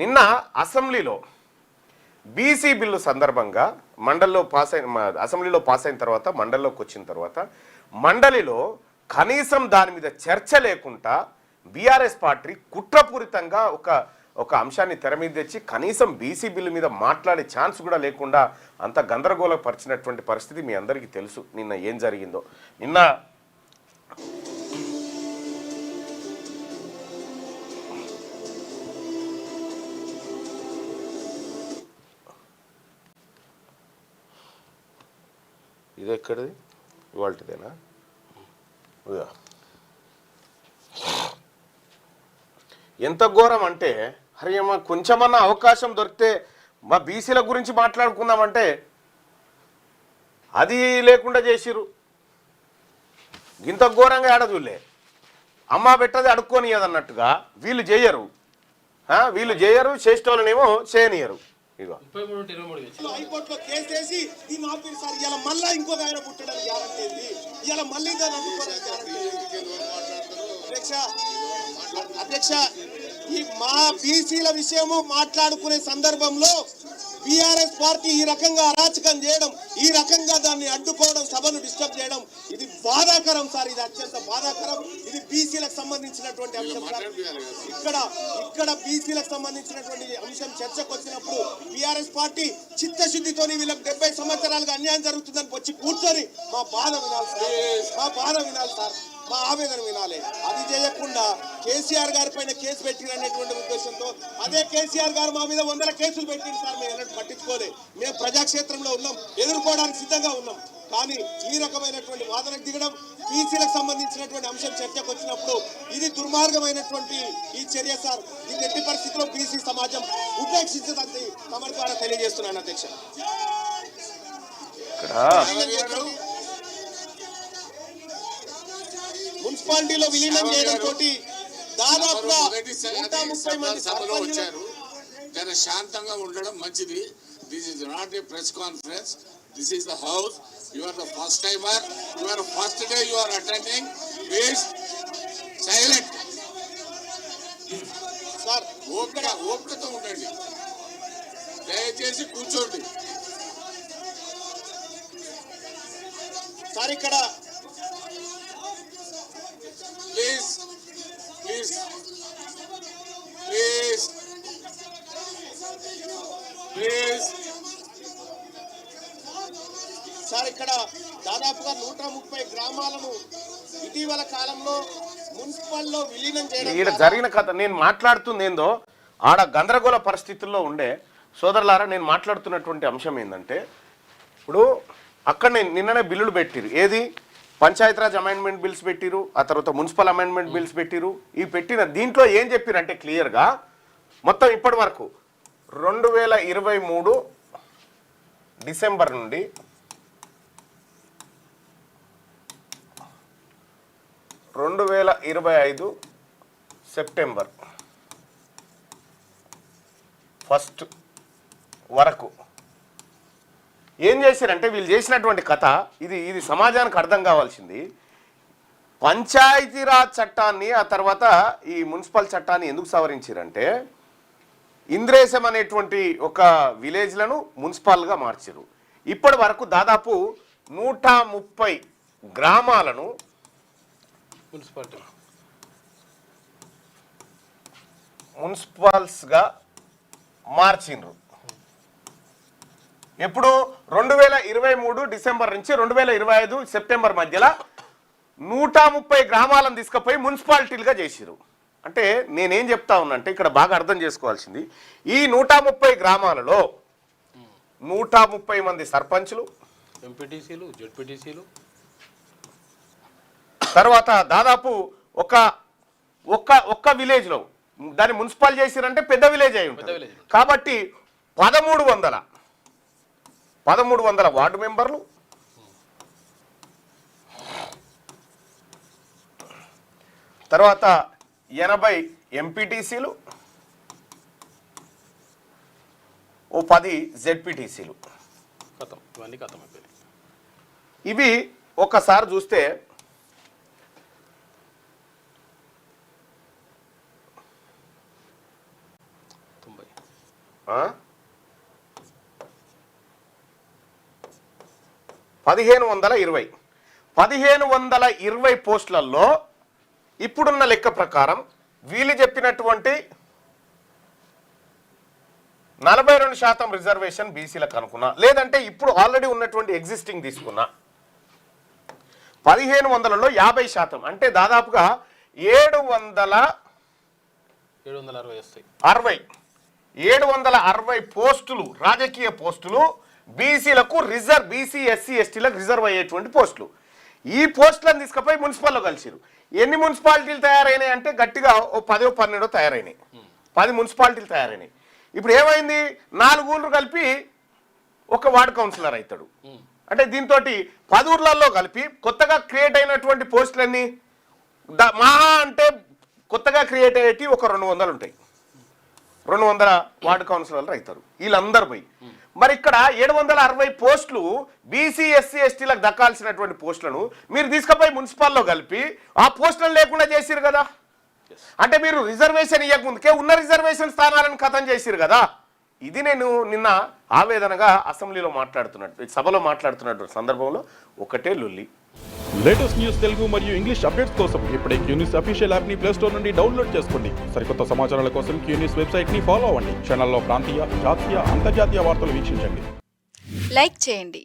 నిన్న అసెంబ్లీలో BC bill సందర్భంగా అసెంబ్లీలో పాస్ అయిన తర్వాత మండలిలోకి వచ్చిన తర్వాత మండలిలో కనీసం దాని మీద చర్చ లేకుండా బీఆర్ఎస్ పార్టీ కుట్రపూరితంగా ఒక అంశాన్ని తెర మీద తెచ్చి కనీసం బీసీ బిల్లు మీద మాట్లాడే ఛాన్స్ కూడా లేకుండా అంత గందరగోళపరిచినటువంటి పరిస్థితి మీ అందరికీ తెలుసు. నిన్న ఏం జరిగిందో నిన్న ఇది ఎక్కడిది ఇవాళదేనా? ఎంత ఘోరం అంటే హరియమ్మ కొంచెమన్నా అవకాశం దొరికితే మా బీసీల గురించి మాట్లాడుకుందామంటే అది లేకుండా చేసిరు. ఇంత ఘోరంగా ఆడదులే అమ్మ పెట్టది అడుక్కోనియదన్నట్టుగా వీళ్ళు చేయరు. చేసేటోళ్ళనేమో చేయనియరు. హైకోర్టులో కేసు వేసి దీన్ని ఆపేది సార్. ఇలా మళ్ళా ఇంకొక ఆయన పుట్టడానికి గ్యారంటీ ఏంది? ఇలా మళ్ళీ దాన్ని అడ్డుకోవడానికి అధ్యక్ష ఈ మా బీసీల విషయము మాట్లాడుకునే సందర్భంలో బీఆర్ఎస్ పార్టీ ఈ రకంగా అరాచకం చేయడం, ఈ రకంగా దాన్ని అడ్డుకోవడం, సభను డిస్టర్బ్ చేయడం ఇది బాధాకరం సార్. ఇది అత్యంత బాధాకరం. ఇది బీసీలకు సంబంధించినటువంటి అంశం సార్. ఇక్కడ బీసీలకు సంబంధించినటువంటి అంశం చర్చకు వచ్చినప్పుడు బీఆర్ఎస్ పార్టీ చిత్తశుద్ధితోని వీళ్ళకి 70 సంవత్సరాలుగా అన్యాయం జరుగుతుందని వచ్చి కూర్చొని మా బాధ వినాలి సార్, మా ఆవేదన వినాలి. అది చేయకుండా కేసీఆర్ గారి పైన కేసు పెట్టినటువంటి ఉద్దేశంతో అదే కేసీఆర్ గారు మా మీద 100 కేసులు పెట్టింది సార్. మేము ఎన్నడూ పట్టించుకోలే. మేము ప్రజాక్షేత్రంలో ఉన్నాం, ఎదుర్కోవడానికి సిద్ధంగా ఉన్నాం. కానీ ఈ రకమైనటువంటి వాదనకు దిగడం, బీసీలకు సంబంధించినటువంటి అంశం చర్చకు వచ్చినప్పుడు ఇది దుర్మార్గమైనటువంటి ఈ చర్య సార్. దీన్ని ఎట్టి పరిస్థితుల్లో బీసీ సమాజం ఉపేక్షించదని తమరి ద్వారా తెలియజేస్తున్నాను అధ్యక్ష. మున్సిపాలిటీలో విలీనం చేయడం తోటి దాదాపుగా 130 మంది సభలో వచ్చారు. జర శాంతంగా ఉండడం మంచిది. This is not a press conference, this is the house. You are the first timer, you are first day you are attending. Please silent sir. ఓపికతో ఉండండి, దయచేసి కూర్చోండి సార్. ఇక్కడ ప్లీజ్ సార్, ఇక్కడ దాదాపుగా 130 గ్రామాలను ఇటీవల కాలంలో మున్సిపల్లో విలీనం చేయడం ఇక్కడ జరిగిన కథ నేను మాట్లాడుతుంది ఏందో ఆడ గందరగోళ పరిస్థితుల్లో ఉండే సోదరులారా. నేను మాట్లాడుతున్నటువంటి అంశం ఏంటంటే ఇప్పుడు అక్కడ నిన్ననే బిల్లులు పెట్టిరు. ఏది పంచాయతీరాజ్ అమెండ్మెంట్ బిల్స్ పెట్టిరు, ఆ తర్వాత మున్సిపల్ అమెండ్మెంట్ బిల్స్ పెట్టిరు. ఈ పెట్టిన దీంట్లో ఏం చెప్పిరంటే క్లియర్గా మొత్తం ఇప్పటి వరకు 2023 డిసెంబర్ నుండి 2025 సెప్టెంబర్ 1 వరకు ఏం చేశారంటే వీళ్ళు చేసినటువంటి కథ ఇది సమాజానికి అర్థం కావాల్సింది. పంచాయతీరాజ్ చట్టాన్ని ఆ తర్వాత ఈ మున్సిపల్ చట్టాన్ని ఎందుకు సవరించారంటే ఇంద్రేశం అనేటువంటి ఒక విలేజ్లను మున్సిపల్గా మార్చారు. ఇప్పటి వరకు దాదాపు 130 గ్రామాలను మున్సిపల్స్గా మార్చిండ్రు. ఎప్పుడు 2023 డిసెంబర్ నుంచి 2025 సెప్టెంబర్ మధ్యలో 130 గ్రామాలను తీసుకుపోయి మున్సిపాలిటీలుగా చేసిరు. అంటే నేనేం చెప్తా ఉన్నా ఇక్కడ బాగా అర్థం చేసుకోవాల్సింది, ఈ 130 గ్రామాలలో 130 మంది సర్పంచ్లు, ఎంపీటీసీలు, జెడ్పీటీసీలు, తర్వాత దాదాపు ఒక్క విలేజ్లో దాన్ని మున్సిపల్ చేసిరంటే పెద్ద విలేజ్ అయి ఉంటుంది. కాబట్టి 1300 వార్డు మెంబర్లు, తర్వాత 80 ఎంపీటీసీలు, 10 జెడ్పీటీసీలు. ఇవి ఒకసారి చూస్తే $1520 పోస్టులలో ఇప్పుడున్న లెక్క ప్రకారం వీళ్ళు చెప్పినటువంటి 42% రిజర్వేషన్ బీసీలకు అనుకున్నా, లేదంటే ఇప్పుడు ఆల్రెడీ ఉన్నటువంటి ఎగ్జిస్టింగ్ తీసుకున్నా 1500లో 50%, అంటే దాదాపుగా 760 పోస్టులు, రాజకీయ పోస్టులు బీసీలకు బీసీ ఎస్సీ ఎస్టీలకు రిజర్వ్ అయ్యేటువంటి పోస్టులు. ఈ పోస్టులను తీసుకుపోయి మున్సిపల్లో కలిసిరు. ఎన్ని మున్సిపాలిటీలు తయారైనాయి అంటే గట్టిగా 10-12 తయారైనాయి, 10 మున్సిపాలిటీలు తయారైనాయి. ఇప్పుడు ఏమైంది, 4 ఊళ్ళు కలిపి ఒక వార్డు కౌన్సిలర్ అవుతాడు. అంటే దీంతో 10 ఊర్లలో కలిపి కొత్తగా క్రియేట్ అయినటువంటి పోస్టులన్నీ మహా అంటే కొత్తగా క్రియేట్ అయ్యేటి ఒక 200 ఉంటాయి. 200 వార్డు కౌన్సిలర్లు అవుతారు వీళ్ళందరూ పోయి. మరి ఇక్కడ 760 పోస్టులు బీసీ ఎస్సీ ఎస్టీలకు దక్కాల్సినటువంటి పోస్టులను మీరు తీసుకుపోయి మున్సిపాల్లో కలిపి ఆ పోస్టులను లేకుండా చేసిరు కదా. అంటే మీరు రిజర్వేషన్ ఇవ్వకముందుకే ఉన్న రిజర్వేషన్ స్థానాలను ఖతం చేసిరు కదా. ఇది నేను నిన్న ఆవేదనగా అసెంబ్లీలో సభలో మాట్లాడుతున్నటువంటి సందర్భంలో ఒకటే లొల్లి. లేటెస్ట్ న్యూస్ తెలుగు మరియు ఇంగ్లీష్ అప్డేట్స్ కోసం ఇప్పుడే క్యూన్యూస్ అఫీషియల్ యాప్ ని ప్లే స్టోర్ నుండి డౌన్లోడ్ చేసుకోండి. సరికొత్త సమాచారాల కోసం క్యూన్యూస్ వెబ్సైట్ ని ఫాలో అవ్వండి. ఛానల్లో ప్రాంతీయ, జాతీయ, అంతర్జాతీయ వార్తలు వీక్షించండి. లైక్ చేయండి,